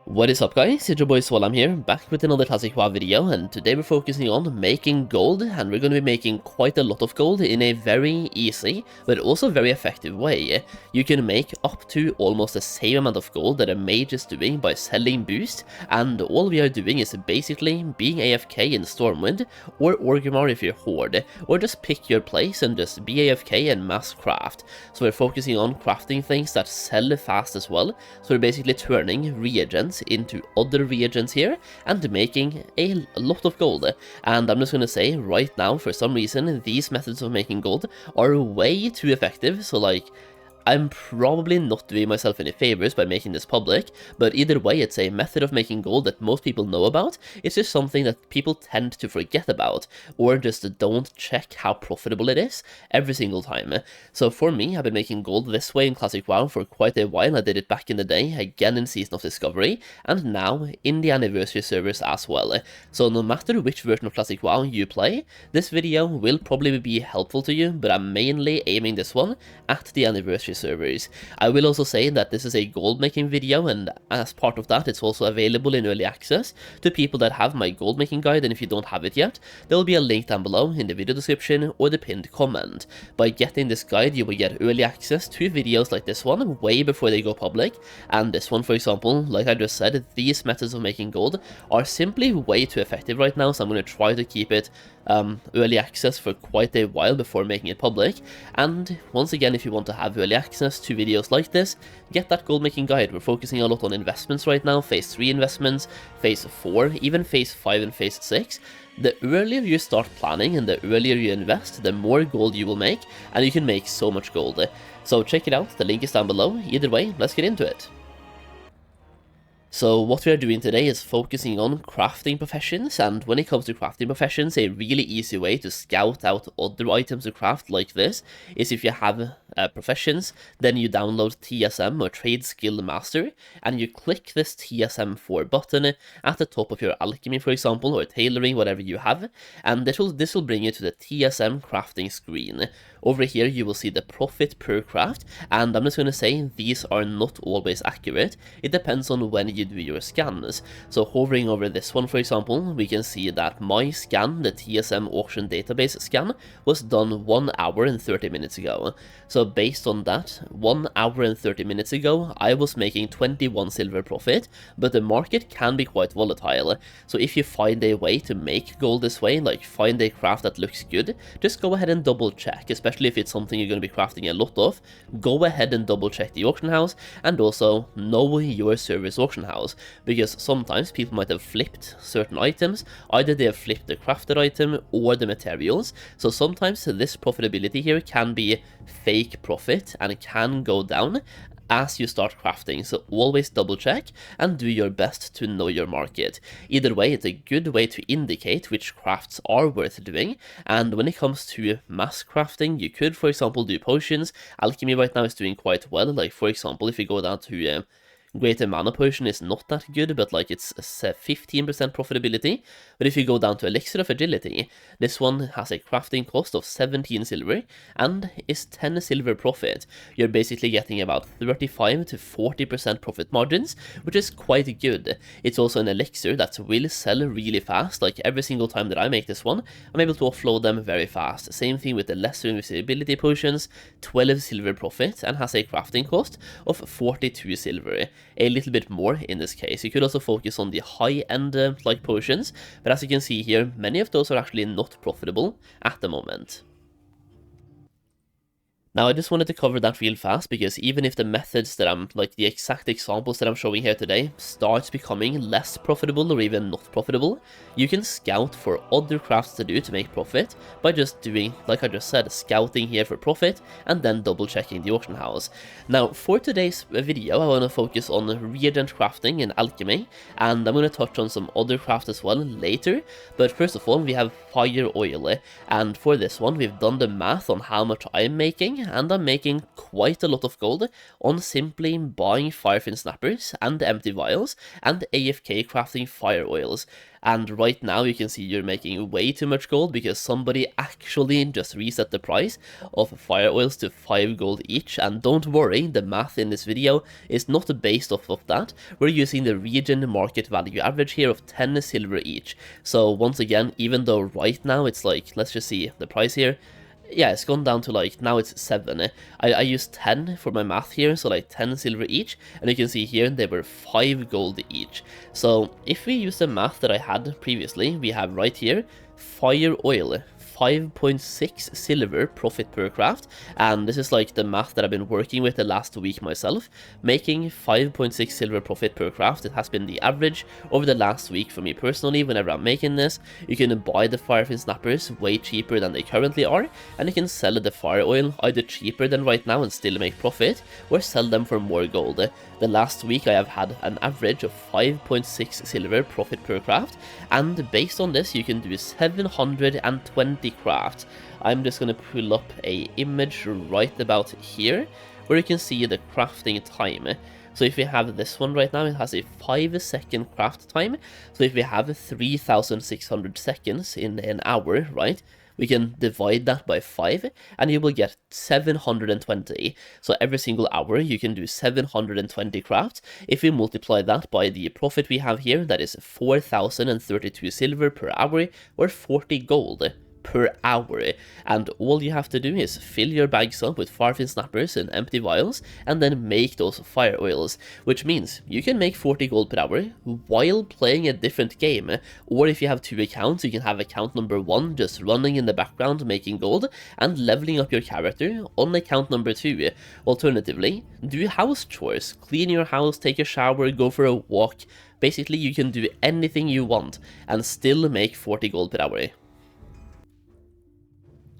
What is up guys, it's your boy Swallam here, back with another classic WoW video, and today we're focusing on making gold, and we're going to be making quite a lot of gold in a very easy, but also very effective way. You can make up to almost the same amount of gold that a mage is doing by selling boost, and all we are doing is basically being AFK in Stormwind, or Orgrimmar if you're Horde, or just pick your place and just be AFK and mass craft. So we're focusing on crafting things that sell fast as well, so we're basically turning reagents into other reagents here and making a lot of gold. And I'm just gonna say right now, for some reason these methods of making gold are way too effective, so like I'm probably not doing myself any favors by making this public, but either way it's a method of making gold that most people know about. It's just something that people tend to forget about, or just don't check how profitable it is every single time. So for me, I've been making gold this way in Classic WoW for quite a while. I did it back in the day, again in Season of Discovery, and now in the anniversary servers as well. So no matter which version of Classic WoW you play, this video will probably be helpful to you, but I'm mainly aiming this one at the anniversary servers. I will also say that this is a gold making video, and as part of that it's also available in early access to people that have my gold making guide, and if you don't have it yet, there will be a link down below in the video description or the pinned comment. By getting this guide you will get early access to videos like this one way before they go public, and this one for example, like I just said, these methods of making gold are simply way too effective right now, so I'm going to try to keep it early access for quite a while before making it public. And once again, if you want to have early access to videos like this, get that gold making guide. We're focusing a lot on investments right now, phase 3 investments, phase 4, even phase 5 and phase 6. The earlier you start planning and the earlier you invest, the more gold you will make, and you can make so much gold. So check it out, the link is down below. Either way, let's get into it. So what we are doing today is focusing on crafting professions, and when it comes to crafting professions, a really easy way to scout out other items to craft like this is if you have professions, then you download TSM or Trade Skill Master, and you click this TSM4 button at the top of your alchemy, for example, or tailoring, whatever you have, and this will bring you to the TSM crafting screen. Over here you will see the profit per craft, and I'm just going to say these are not always accurate. It depends on when you do your scans. So hovering over this one for example, we can see that my scan, the TSM auction database scan, was done 1 hour and 30 minutes ago. So based on that, 1 hour and 30 minutes ago I was making 21 silver profit, but the market can be quite volatile. So if you find a way to make gold this way, like find a craft that looks good, just go ahead and double check, especially if it's something you're going to be crafting a lot of. Go ahead and double check the auction house, and also know your service auction house, because sometimes people might have flipped certain items. Either they have flipped the crafted item or the materials, so sometimes this profitability here can be fake profit and it can go down as you start crafting. So always double check and do your best to know your market. Either way, it's a good way to indicate which crafts are worth doing. And when it comes to mass crafting, you could for example do potions. Alchemy right now is doing quite well, like for example if you go down to Greater Mana Potion is not that good, but like it's 15% profitability. But if you go down to Elixir of Agility, this one has a crafting cost of 17 silver and is 10 silver profit. You're basically getting about 35 to 40% profit margins, which is quite good. It's also an elixir that will sell really fast. Like every single time that I make this one, I'm able to offload them very fast. Same thing with the Lesser Invisibility Potions, 12 silver profit, and has a crafting cost of 42 silver. A little bit more in this case. You could also focus on the high-end like potions, but as you can see here, many of those are actually not profitable at the moment. Now I just wanted to cover that real fast, because even if the methods that I'm, like the exact examples that I'm showing here today, starts becoming less profitable or even not profitable, you can scout for other crafts to do to make profit by just doing, like I just said, scouting here for profit and then double checking the auction house. Now for today's video I want to focus on reagent crafting and alchemy, and I'm going to touch on some other crafts as well later, but first of all we have fire oil, and for this one we've done the math on how much I'm making, and I'm making quite a lot of gold on simply buying firefin snappers and empty vials and AFK crafting fire oils. And right now you can see you're making way too much gold because somebody actually just reset the price of fire oils to 5 gold each. And don't worry, the math in this video is not based off of that. We're using the region market value average here of 10 silver each. So once again, even though right now it's like, let's just see the price here. Yeah, it's gone down to like, now it's 7. I used 10 for my math here, so like 10 silver each, and you can see here they were 5 gold each. So if we use the math that I had previously, we have right here, fire oil, 5.6 silver profit per craft, and this is like the math that I've been working with the last week myself, making 5.6 silver profit per craft. It has been the average over the last week for me personally. Whenever I'm making this, you can buy the firefin snappers way cheaper than they currently are, and you can sell the fire oil either cheaper than right now and still make profit, or sell them for more gold. The last week I have had an average of 5.6 silver profit per craft, and based on this you can do 720 crafts. I'm just gonna pull up a image right about here where you can see the crafting time. So if we have this one right now, it has a 5-second craft time. So if we have 3,600 seconds in an hour, right, we can divide that by 5 and you will get 720. So every single hour you can do 720 crafts. If we multiply that by the profit we have here, that is 4,032 silver per hour or 40 gold per hour, and all you have to do is fill your bags up with firefin snappers and empty vials and then make those fire oils, which means you can make 40 gold per hour while playing a different game. Or if you have 2 accounts, you can have account number 1 just running in the background making gold and leveling up your character on account number 2. Alternatively, do house chores, clean your house, take a shower, go for a walk. Basically you can do anything you want and still make 40 gold per hour.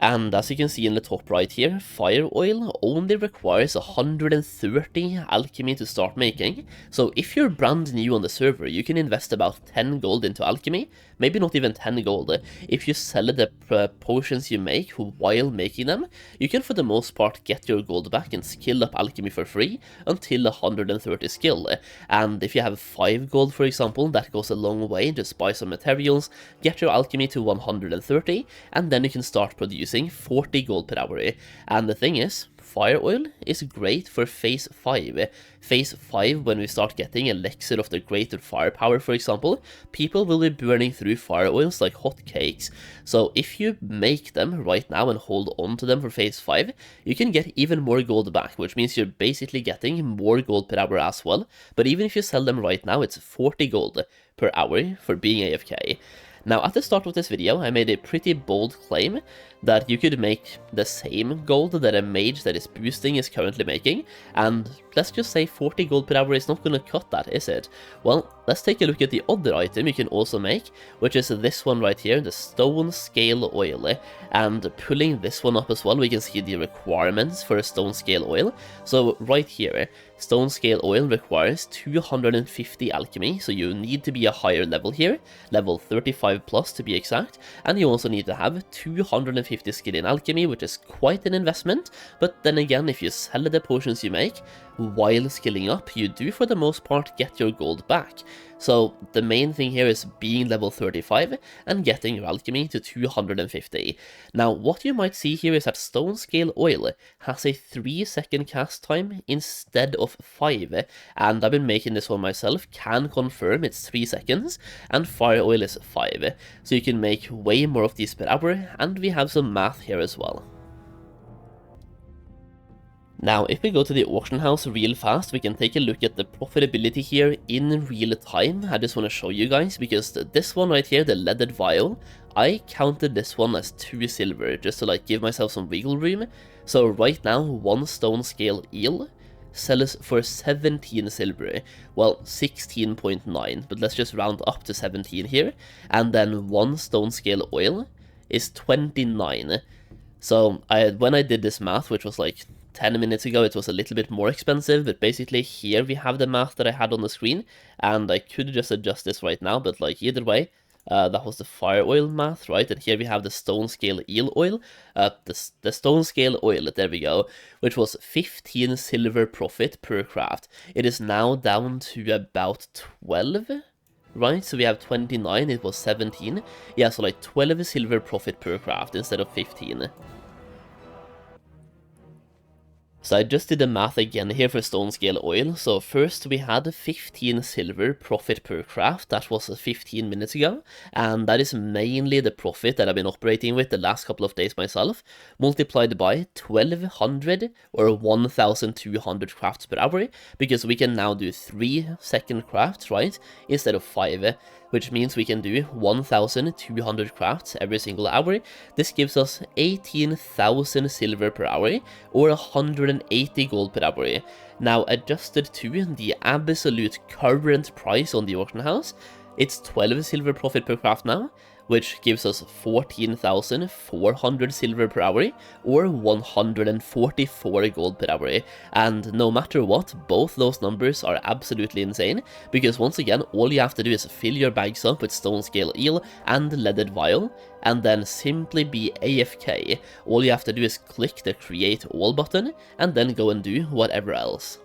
And as you can see in the top right here, fire oil only requires 130 alchemy to start making. So if you're brand new on the server, you can invest about 10 gold into alchemy, maybe not even 10 gold. If you sell the potions you make while making them, you can for the most part get your gold back and skill up alchemy for free until 130 skill. And if you have 5 gold for example, that goes a long way. Just buy some materials, get your alchemy to 130, and then you can start producing 40 gold per hour. And the thing is, fire oil is great for phase 5. Phase 5, when we start getting elixir of the greater firepower for example, people will be burning through fire oils like hotcakes. So if you make them right now and hold on to them for phase 5, you can get even more gold back, which means you're basically getting more gold per hour as well. But even if you sell them right now, it's 40 gold per hour for being AFK. Now at the start of this video I made a pretty bold claim that you could make the same gold that a mage that is boosting is currently making, and let's just say 40 gold per hour is not gonna cut that, is it? Well, let's take a look at the other item you can also make, which is this one right here, the Stonescale oil. And pulling this one up as well, we can see the requirements for a Stonescale oil. So right here, Stonescale oil requires 250 alchemy, so you need to be a higher level here, level 35 plus to be exact, and you also need to have 250 skill in alchemy, which is quite an investment. But then again, if you sell the potions you make while skilling up, you do for the most part get your gold back. So the main thing here is being level 35 and getting your alchemy to 250. Now what you might see here is that Stonescale oil has a 3-second cast time instead of 5, and I've been making this one myself, can confirm it's 3 seconds, and fire oil is 5. So you can make way more of these per hour, and we have some math here as well. Now, if we go to the auction house real fast, we can take a look at the profitability here in real time. I just want to show you guys, because this one right here, the leaded vial, I counted this one as 2 silver, just to like give myself some wiggle room. So right now, 1 Stonescale eel sells for 17 silver, well 16.9, but let's just round up to 17 here, and then 1 Stonescale oil is 29. So when I did this math, which was like 10 minutes ago, it was a little bit more expensive, but basically here we have the math that I had on the screen, and I could just adjust this right now, but like either way, That was the fire oil math, right? And here we have the Stonescale eel oil, the Stonescale oil, there we go, which was 15 silver profit per craft. It is now down to about 12, right? So we have 29, it was 17. Yeah, so like 12 silver profit per craft instead of 15. So I just did the math again here for Stonescale oil. So first we had 15 silver profit per craft, that was 15 minutes ago, and that is mainly the profit that I've been operating with the last couple of days myself, multiplied by 1200 or 1200 crafts per hour, because we can now do 3-second crafts, right, instead of 5, which means we can do 1200 crafts every single hour. This gives us 18,000 silver per hour, or 180 gold per hour. Now adjusted to the absolute current price on the auction house, it's 12 silver profit per craft now, which gives us 14,400 silver per hour, or 144 gold per hour. And no matter what, both those numbers are absolutely insane, because once again, all you have to do is fill your bags up with Stonescale eel and leaded vial, and then simply be AFK. All you have to do is click the create all button, and then go and do whatever else.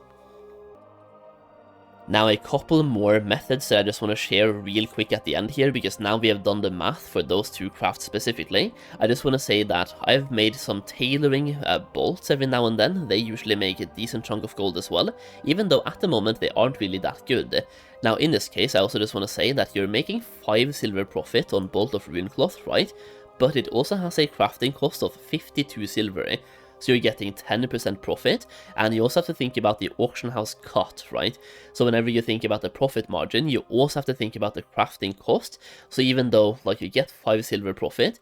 Now a couple more methods that I just want to share real quick at the end here, because now we have done the math for those two crafts specifically. I just want to say that I've made some tailoring bolts every now and then. They usually make a decent chunk of gold as well, even though at the moment they aren't really that good. Now in this case I also just want to say that you're making 5 silver profit on Bolt of Runecloth, right? But it also has a crafting cost of 52 silver. So you're getting 10% profit, and you also have to think about the auction house cut, right? So whenever you think about the profit margin, you also have to think about the crafting cost. So even though like you get 5 silver profit,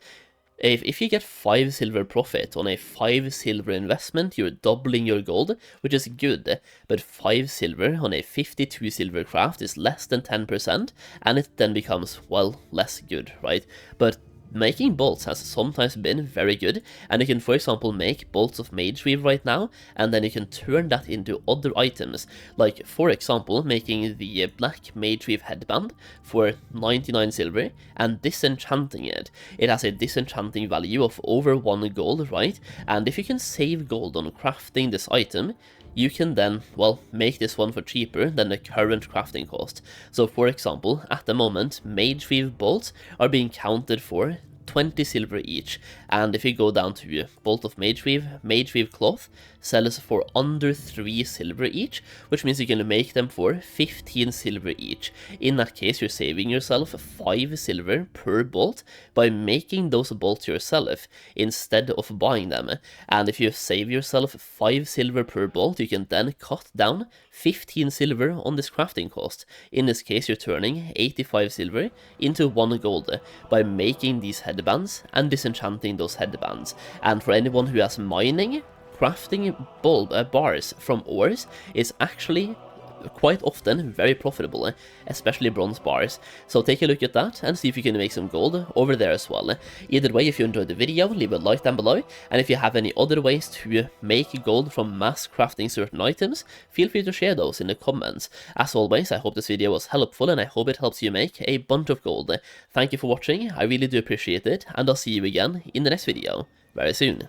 if you get 5 silver profit on a 5 silver investment, you're doubling your gold, which is good, but 5 silver on a 52 silver craft is less than 10%, and it then becomes, well, less good, right? But making bolts has sometimes been very good, and you can for example make bolts of mage weave right now, and then you can turn that into other items, like for example making the black mage weave headband for 99 silver and disenchanting it. It has a disenchanting value of over 1 gold, right? And if you can save gold on crafting this item, you can then, well, make this one for cheaper than the current crafting cost. So for example, at the moment, mage weave bolts are being counted for 20 silver each, and if you go down to bolt of mage weave cloth sells for under 3 silver each, which means you can make them for 15 silver each. In that case, you're saving yourself 5 silver per bolt by making those bolts yourself instead of buying them. And if you save yourself 5 silver per bolt, you can then cut down 15 silver on this crafting cost. In this case, you're turning 85 silver into 1 gold by making these headbands and disenchanting those headbands. And for anyone who has mining, crafting bars from ores is actually quite often very profitable, especially bronze bars. So take a look at that and see if you can make some gold over there as well. Either way, if you enjoyed the video, leave a like down below, and if you have any other ways to make gold from mass crafting certain items, feel free to share those in the comments. As always, I hope this video was helpful, and I hope it helps you make a bunch of gold. Thank you for watching, I really do appreciate it, and I'll see you again in the next video very soon.